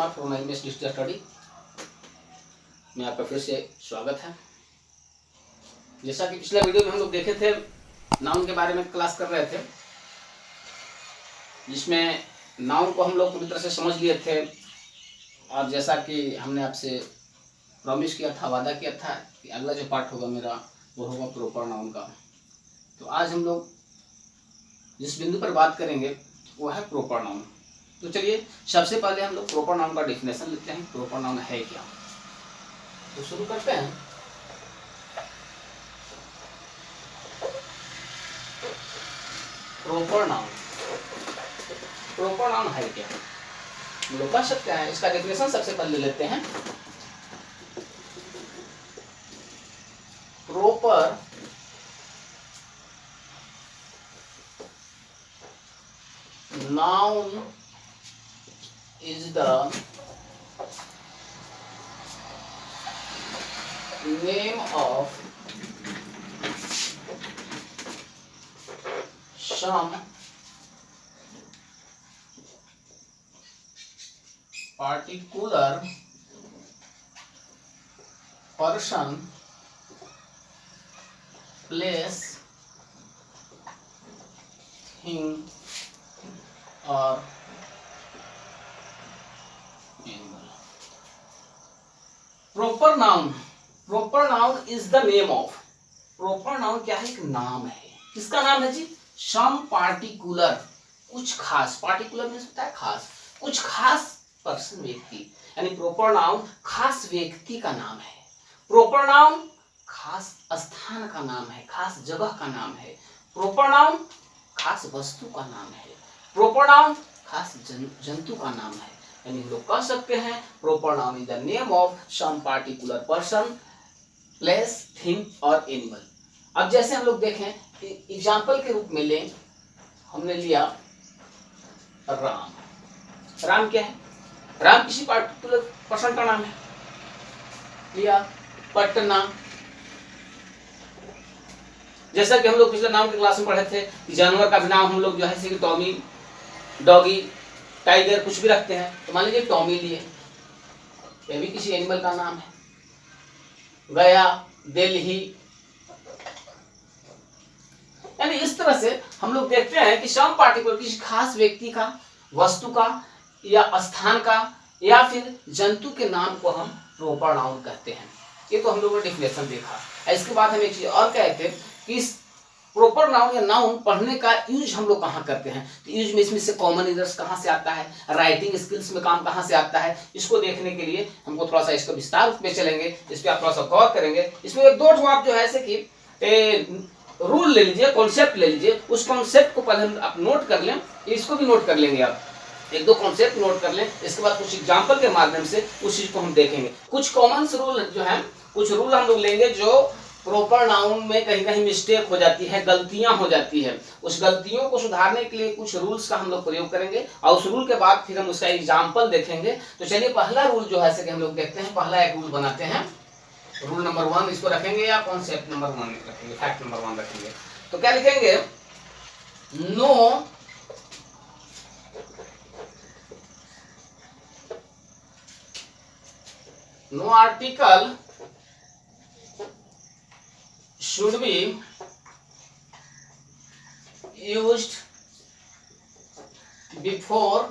Kumar from MS digital study में आपका फिर से स्वागत है। जैसा कि पिछले वीडियो में हम लोग देखे थे, नाउन के बारे में क्लास कर रहे थे, जिसमें नाउन को हम लोग पूरी तरह से समझ लिए थे। और जैसा कि हमने आपसे प्रॉमिस किया था, वादा किया था कि अगला जो पार्ट होगा मेरा वो होगा प्रॉपर नाउन का। तो आज हम लोग जिस बिंदु पर बात करेंगे वो है प्रॉपर नाउन। तो चलिए सबसे पहले हम लोग प्रॉपर नाउन का डेफिनेशन लेते हैं। प्रॉपर नाउन है क्या, तो शुरू करते हैं। प्रॉपर नाउन, प्रॉपर नाउन है क्या, हम लोग कह सकते हैं। इसका डेफिनेशन सबसे पहले लेते हैं। Proper noun is the name of some particular person, place, thing और animal. Proper noun, proper noun is the name of. Proper noun क्या है? एक नाम है। किसका नाम है जी? सम पार्टिकुलर, कुछ खास। पार्टिकुलर मीन्स होता है खास, कुछ खास पर्सन, व्यक्ति। यानी प्रॉपर नाउन खास व्यक्ति का नाम है। प्रॉपर नाउन खास स्थान का नाम है, खास जगह का नाम है। प्रॉपर नाउन खास वस्तु का नाम है। प्रॉपर नाउन खास जंतु का नाम है। यानी लोग कह सकते हैं proper noun is the name of some particular person, place, thing और एनिमल। अब जैसे हम लोग देखें, एग्जाम्पल के रूप में लें, हमने लिया राम। राम क्या है? राम किसी पार्टिकुलर पर्सन का नाम है। लिया पटना। जैसा कि हम लोग पिछले नाम के क्लास में पढ़े थे कि जानवर का भी नाम हम लोग जो है जैसे कि टॉमी, डॉगी, टाइगर कुछ भी रखते हैं। तो मान लीजिए टॉमी लिए, यह भी किसी एनिमल का नाम है। गया, दिल्ली। यानी इस तरह से हम लोग देखते हैं कि सम पार्टिकुलर किसी खास व्यक्ति का, वस्तु का या स्थान का या फिर जंतु के नाम को हम प्रॉपर नाउन कहते हैं। ये तो हम लोगों ने डेफिनेशन देखा। इसके बाद हम एक चीज और कहते हैं कि इस प्रॉपर नाउन या नाउन पढ़ने का यूज हम लोग कहाँ करते हैं। तो यूज में इसमें से कॉमन एरर्स कहाँ से आता है, राइटिंग स्किल्स में काम कहाँ से आता है, इसको देखने के लिए हमको थोड़ा सा इसका विस्तार में चलेंगे, इस पर आप थोड़ा सा गौर करेंगे। इसमें एक दो आप जो है ऐसे कि रूल ले लीजिए, कॉन्सेप्ट ले लीजिए। उस कॉन्सेप्ट को पहले आप नोट कर लें, इसको भी नोट कर लेंगे। आप एक दो कॉन्सेप्ट नोट कर लें, इसके बाद कुछ एग्जाम्पल के माध्यम से उस चीज को हम देखेंगे। कुछ कॉमन रूल जो है, कुछ रूल हम लोग लेंगे जो प्रॉपर नाउन में कहीं कहीं मिस्टेक हो जाती है, गलतियां हो जाती है। उस गलतियों को सुधारने के लिए कुछ रूल्स का हम लोग प्रयोग करेंगे और उस रूल के बाद फिर हम उसका एग्जाम्पल देखेंगे। तो चलिए पहला रूल जो है कि हम लोग देखते हैं, पहला एक रूल बनाते हैं। रूल नंबर 1 इसको रखेंगे या कॉन्सेप्ट नंबर 1 रखेंगे, फैक्ट नंबर 1 रखेंगे। तो क्या लिखेंगे? No article should be used before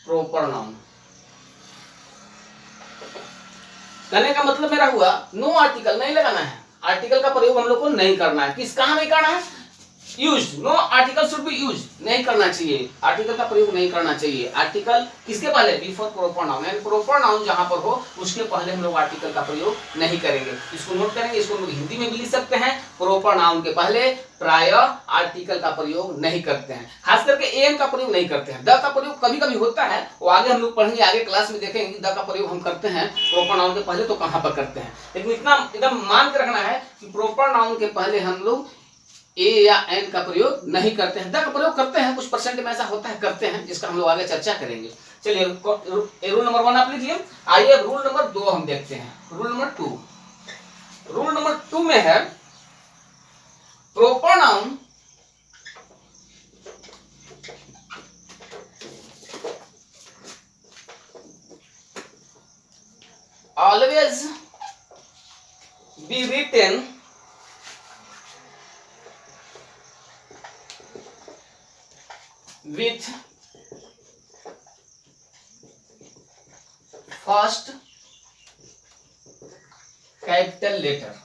proper noun। कहने का मतलब मेरा हुआ नो आर्टिकल नहीं लगाना है, आर्टिकल का प्रयोग हम लोग को नहीं करना है। किस कहाँ नहीं करना है? Use, no article should be use, नहीं करना चाहिए, आर्टिकल का प्रयोग नहीं करना चाहिए। आर्टिकल किसके पहले? Before proper noun. यानी प्रॉपर नाउन जहां पर हो उसके पहले हम लोग आर्टिकल का प्रयोग नहीं करेंगे। इसको नोट करेंगे, इसको हम लोग हिंदी में भी लिख सकते हैं। प्रॉपर नाउन के पहले प्राय आर्टिकल का प्रयोग नहीं करते हैं, खास करके एन का प्रयोग नहीं करते हैं। द का प्रयोग कभी कभी होता है, वो आगे हम लोग पढ़ेंगे, आगे क्लास में देखेंगे कि द का प्रयोग हम करते हैं प्रॉपर नाउन के पहले तो कहां पर करते हैं। लेकिन इतना एकदम मान के रखना है कि प्रॉपर नाउन के पहले हम लोग ए या एन का प्रयोग नहीं करते हैं। द का प्रयोग करते हैं, कुछ परसेंट में ऐसा होता है करते हैं, जिसका हम लोग आगे चर्चा करेंगे। चलिए रूल नंबर 1 आप लीजिए। आइए रूल नंबर 2 हम देखते हैं। रूल नंबर 2, रूल नंबर 2 में है proper noun always be written with first capital letter.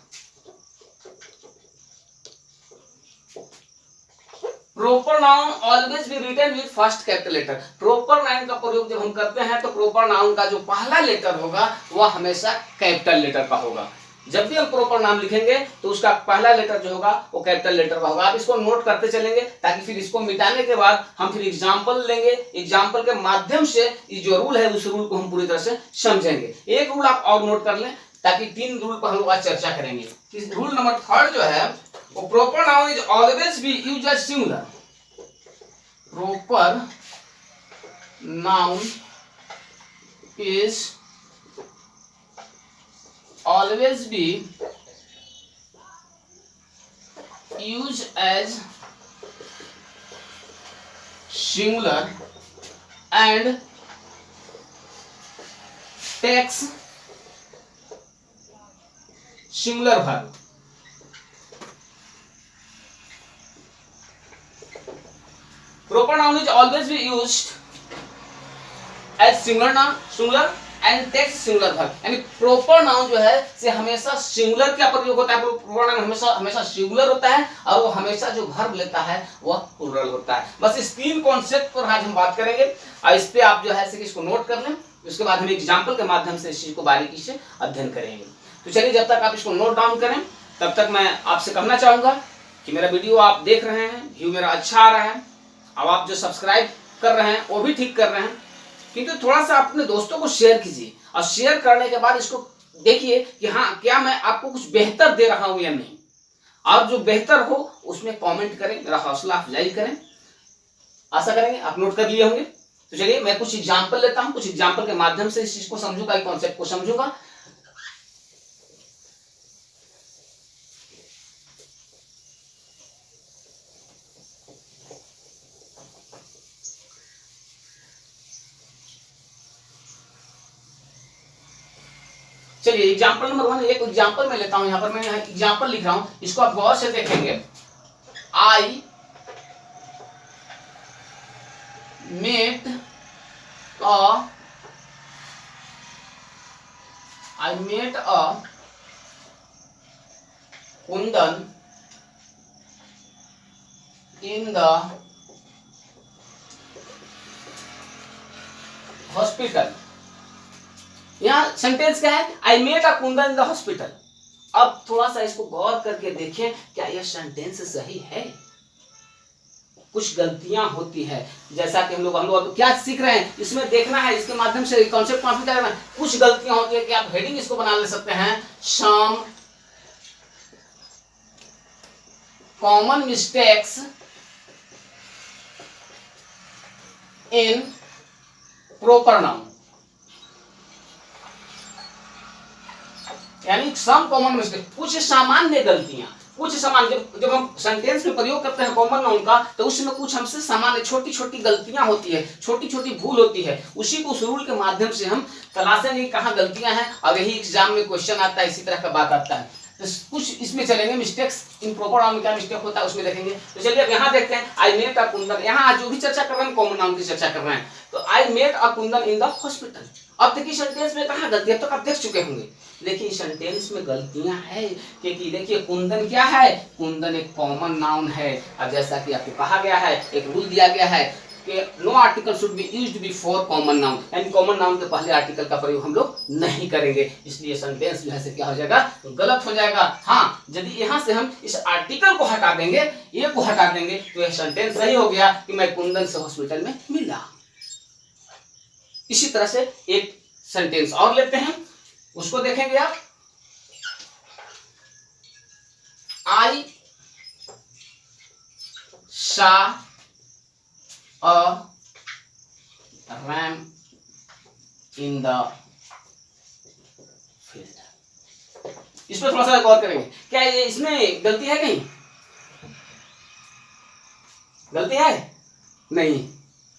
Proper noun always be written with first capital letter. Proper noun का प्रयोग जब हम करते हैं तो प्रोपर नाउन का जो पहला लेटर होगा वह हमेशा कैपिटल लेटर का होगा। जब भी हम प्रॉपर नाम लिखेंगे तो उसका पहला लेटर जो होगा वो कैपिटल लेटर का होगा। आप इसको नोट करते चलेंगे ताकि फिर इसको मिटाने के बाद हम फिर एग्जाम्पल लेंगे, एग्जाम्पल के माध्यम से ये जो रूल है उस रूल को हम पूरी तरह से समझेंगे। एक रूल आप और नोट कर लें ताकि 3 रूल पर हम लोग आज चर्चा करेंगे। रूल नंबर 3 जो है वो proper noun is always be used as singular. Proper noun is always be used as singular and takes singular verb. Proper noun is always be used as singular and text singular verb. यानी proper noun जो है से हमेशा singular का प्रयोग होता है। Proper noun हमेशा सिंगुलर होता है और वो हमेशा जो वर्ब लेता है वह प्लूरल होता है। बस इस 3 कॉन्सेप्ट पर आज हम बात करेंगे और इस पे आप जो है इसको नोट कर लें। उसके बाद हम एग्जांपल के माध्यम से इस चीज को बारीकी से अध्ययन करेंगे। तो चलिए जब तक आप इसको नोट डाउन करें तब तक मैं आपसे कहना चाहूंगा कि मेरा वीडियो आप देख रहे हैं, व्यू मेरा अच्छा आ रहा है, अब आप जो सब्सक्राइब कर रहे हैं वो भी ठीक कर रहे हैं, किंतु थोड़ा सा अपने दोस्तों को शेयर कीजिए और शेयर करने के बाद इसको देखिए कि हाँ क्या मैं आपको कुछ बेहतर दे रहा हूं या नहीं। और जो बेहतर हो उसमें कमेंट करें, मेरा हौसला अफजाई करें। आशा करेंगे आप नोट कर लिए होंगे। तो चलिए मैं कुछ एग्जाम्पल लेता हूं, कुछ एग्जाम्पल के माध्यम से इस चीज को समझूंगा, कॉन्सेप्ट को समझूंगा। चलिए एग्जाम्पल नंबर 1, एक एग्जाम्पल मैं लेता हूं। यहां पर मैं एग्जाम्पल लिख रहा हूं, इसको आप गौर से देखेंगे। I met a Kundan in the hospital. यहाँ सेंटेंस क्या है? I met a Kundan in the hospital. अब थोड़ा सा इसको गौर करके देखें, क्या यह सेंटेंस सही है? कुछ गलतियां होती है, जैसा कि हम लोग अब क्या सीख रहे हैं इसमें देखना है, इसके माध्यम से कॉन्सेप्ट कॉन्फिगर करना है। कुछ गलतियां होती है कि आप हेडिंग इसको बना ले सकते हैं, some common mistakes in proper noun. यानी सम कॉमन मिस्टेक, कुछ सामान्य गलतियां, कुछ सामान्य जब हम सेंटेंस में प्रयोग करते हैं कॉमन नाउन का तो उसमें कुछ हमसे सामान्य छोटी छोटी गलतियां होती है, छोटी छोटी भूल होती है। उसी को उस रूल के माध्यम से हम तलाशेंगे कहाँ गलतियां हैं और यही एग्जाम में क्वेश्चन आता है, इसी तरह का बात आता है। तो कुछ इसमें चलेंगे, मिस्टेक्स इन प्रॉपर नाउन में क्या मिस्टेक होता है उसमें देखेंगे। तो चलिए अब यहाँ देखते हैं, आई मेट अ कुंदन। यहाँ जो भी चर्चा कर रहे हैं कॉमन नाउन की चर्चा कर रहे हैं। तो I met a Kundan in the hospital. अब देखिए सेंटेंस में कहाँ गलती, अब तक आप देख चुके होंगे। देखिए सेंटेंस में गलतियां है क्योंकि देखिए कुंदन क्या है? कुंदन एक कॉमन नाउन है। अब जैसा कि आपको कहा गया है, एक रूल दिया गया है कि no article should be used before common noun. यानी कॉमन नाउन के पहले आर्टिकल का प्रयोग हम लोग नहीं करेंगे, इसलिए सेंटेंस जो है से क्या हो जाएगा? गलत हो जाएगा। हाँ, यदि यहाँ से हम इस आर्टिकल को हटा देंगे, ये को हटा देंगे तो यह सेंटेंस सही हो गया कि मैं कुंदन से हॉस्पिटल में मिला। इसी तरह से एक सेंटेंस और लेते हैं, उसको देखेंगे आप। आई सा अ रैम इन द फील्ड। इस पर थोड़ा सा गौर करेंगे, क्या ये इसमें गलती है? कहीं गलती है? नहीं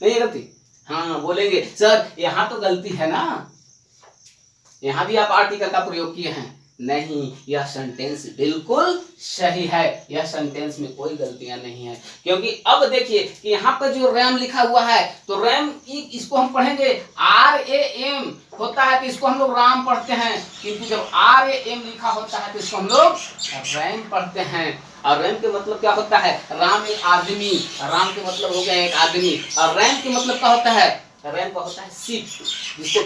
है गलती। हाँ बोलेंगे सर यहाँ तो गलती है ना, यहाँ भी आप आर्टिकल का प्रयोग किए हैं? नहीं, यह सेंटेंस बिल्कुल सही है, यह सेंटेंस में कोई गलतियां नहीं है। क्योंकि अब देखिए कि यहाँ पर जो रैम लिखा हुआ है, तो रैम इसको हम पढ़ेंगे RAM होता है तो इसको हम लोग राम पढ़ते हैं, किंतु जब RAM लिखा होता है तो इसको हम लोग रैम पढ़ते हैं। और रैम के मतलब क्या होता है? राम एक आदमी, राम के मतलब हो गया एक आदमी। और रैम के मतलब क्या होता है? रैम का होता है शीप, जिसको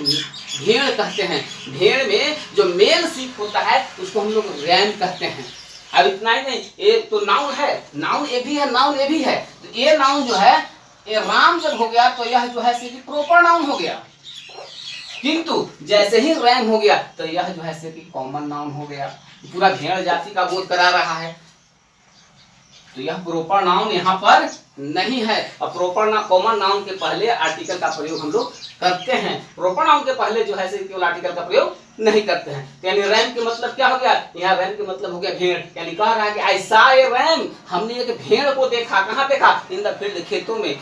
भेड़ कहते हैं। भेड़ में जो मेल शीप होता है उसको हम लोग रैम कहते हैं। अब इतना ही नहीं, ये तो नाउन है, नाउन ए भी है, नाउन ए भी है। तो ये नाउन जो है, ये राम जब हो गया तो यह जो है प्रॉपर नाउन हो गया, किंतु जैसे ही रैम हो गया तो यह जो है कॉमन नाउन हो गया। पूरा भेड़ जाति का बोध करा रहा है, तो यह प्रॉपर नाउन यहाँ पर नहीं है। और प्रॉपर कॉमन नाउन के पहले आर्टिकल का प्रयोग हम लोग करते हैं, प्रॉपर नाउन के पहले जो है केवल आर्टिकल का प्रयोग नहीं करते हैं। यानी रैम के मतलब क्या हो गया? यहाँ रैम के मतलब हो गया भेड़। यानी कह रहा है कि ऐसा ये रैम, हमने एक भेड़ को देखा। कहाँ देखा? इन द फील्ड, खेतों में,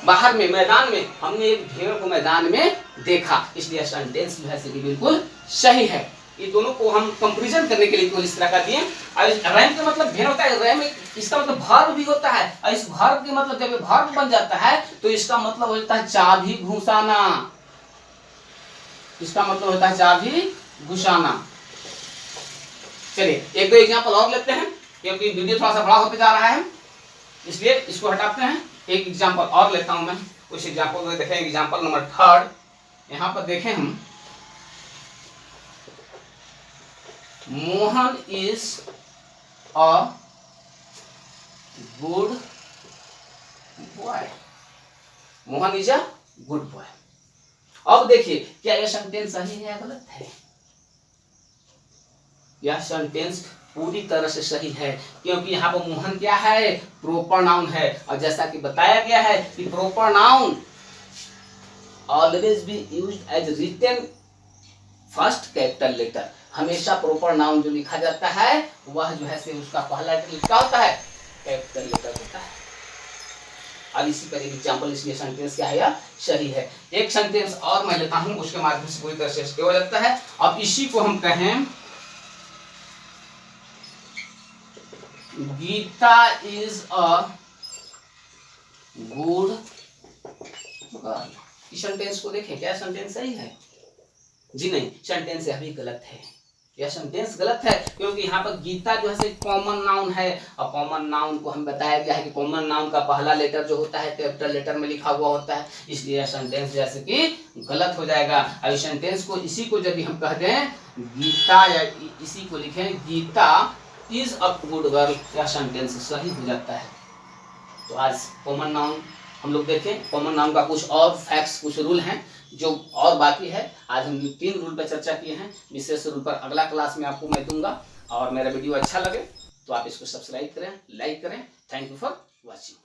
बाहर में, मैदान में, हमने एक भेड़ को मैदान में देखा। इसलिए सेंटेंस जो है बिल्कुल सही है। ये दोनों को हम कंपैरिजन करने के लिए केवल इस तरह का दिए। रैम का मतलब भेड़ होता है, रैम इसका मतलब वर्ब भी होता है। और इस वर्ब के मतलब जब वर्ब बन जाता है तो इसका मतलब हो जाता है चाबी घुसाना। इसका मतलब होता है चाबी घुसाना। चलिए एक दो एग्जांपल और लेते हैं, क्योंकि वीडियो थोड़ा सा बड़ा होते जा रहा है, इसलिए इसको हटाते हैं। एक एग्जांपल और लेता हूं मैं। उस एग्जांपल में देखें, एग्जांपल नंबर 3 यहाँ पर देखें हम, Mohan is a good boy. Mohan is a good boy. अब देखिए क्या यह सेंटेंस सही है या गलत है? यह सेंटेंस पूरी तरह से सही है, क्योंकि यहाँ पर मोहन क्या है? प्रॉपर नाउन है। और जैसा कि बताया गया है कि proper noun always be used as written first capital letter. हमेशा प्रॉपर नाउन जो लिखा जाता है वह जो है उसका पहला लेटर क्या होता है? कैपिटल लेटर होता है। अब इसी पर एक एग्जांपल, इसलिए सेंटेंस क्या है? या सही है। एक सेंटेंस और मैं लेता हूं, उसके माध्यम से पूरी तरह से हो जाता है। अब इसी को हम कहें, Geeta is a good girl. इस सेंटेंस को देखें, क्या सेंटेंस सही है? जी नहीं, सेंटेंस यह भी गलत है। यह सेंटेंस गलत है, क्योंकि यहाँ पर गीता जो है कॉमन नाउन है। और कॉमन नाउन को हम बताया गया है कि कॉमन नाउन का पहला लेटर जो होता है कैपिटल लेटर में लिखा हुआ होता है। इसलिए यह सेंटेंस जैसे कि गलत हो जाएगा। अब सेंटेंस को, इसी को यदि हम कहते हैं गीता, या इसी को लिखें Geeta is a good girl, यह सेंटेंस सही हो जाता है। तो आज कॉमन नाउन हम लोग देखें, कॉमन नाउन का कुछ और फैक्ट्स, कुछ रूल हैं जो और बाकी है। आज हम 3 रूल पर चर्चा किए हैं। विशेष रूल पर अगला क्लास में आपको मैं दूंगा। और मेरा वीडियो अच्छा लगे तो आप इसको सब्सक्राइब करें, लाइक करें। Thank you for watching.